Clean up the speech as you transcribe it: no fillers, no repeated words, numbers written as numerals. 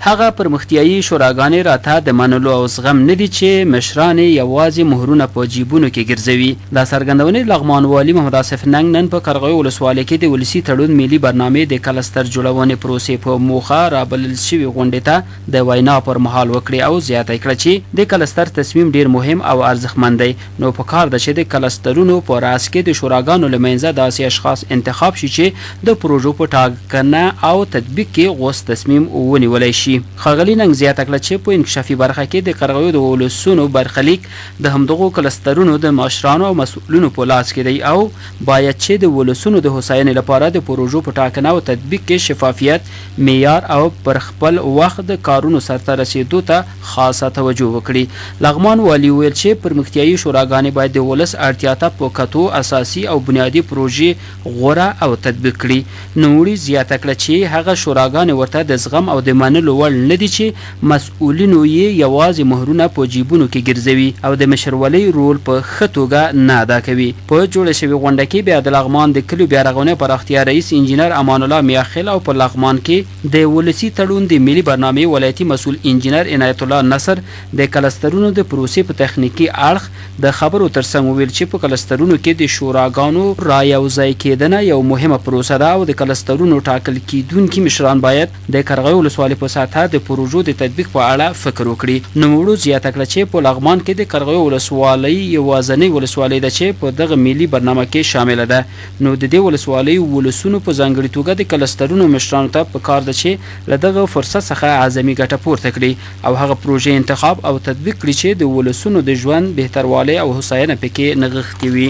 هغه پرمختیایي شوراګانې راته د منلو او زغم نه دي چې مشران یوازې مهرونه په جیبونو کې ګرځوي. دا څرګندونې لغمان والي محمد آصف ننګ نن په قرغیو ولسوالۍ کې د ولسي تړون ملي برنامې د کلستر جوړونې پروسې په موخه رابلل شوې غونډې ته د وینا پر مهال وکړې او زیاته کړه چې د کلستر تصمیم ډیر مهم او ارزښتمند دی. نو په کار ده چې د کلسترونو په راس کې د شوراګانو له منځه داسې اشخاص انتخاب شي چې د پروژو په ټاکنه او تطبیق کې غوڅ تصمیم ونیولی شي. ښاغلي ننګ زیاته کړه چې په انکشافي برخه کې د قرغیو د ولسونو برخلیک د همدغو کلسترونو د مشرانو او مسؤلینو په لاس کې دی او باید چې د ولسونو د هوساینې لپاره د پروژو په ټاکنه او تطبیق کې شفافیت، معیار او پر خپل وخت د کارونو سرته رسیدو ته خاصه توجه وکړي. لغمان والي ویل چې پرمختیایي شوراګانې باید د ولس اړتیا ته په کتو اساسي او بنیادي پروژې غوره او تطبیق کړي. نوموړي زیاته کړه چې هغه شوراګانې ورته د زغم او د منلو وړ نه دي چې مسؤلینو یې یوازې مهرونه په جیبونو کې ګرځوي او د مشرولۍ رول په ښه توګه نه ادا کوي. په جوړه شوې غونډه کې بیا د لغمان د کلیو بیا رغونې پراختیا رئیس انجینر امان الله میاخیل او په لغمان کې د ولسي تړون د ملي برنامې ولایتي مسؤل انجینر عنایت الله نصر د کلسترونو د پروسې په تخنیکي اړخ د خبرو ترڅنګ وویل چې په کلسترونو کې د شوراګانو را یوځای کېدنه یو مهمه پروسه ده او د کلسترونو ټاکل کیدونکي مشران باید د قرغیو ولسوالۍ په سطحه د پروژو د تطبیق په اړه فکر وکړي. نوموړو زیاته کړه چې په لغمان کې د قرغیو ولسوالۍ یوازینۍ ولسوالۍ ده چې په دغه ملي برنامه کې شامله ده. نو د دې ولسوالۍ ولسونو په ځانګړي توګه د کلسترونو مشرانو ته پکار ده چې له دغه فرصت څخه اعظمي ګټه پورته کړي او هغه پروژې انتخاب او تطبیق کړي چې د ولسونو د ژوند بهتروالی او هوساینه پکې نغښتې وي.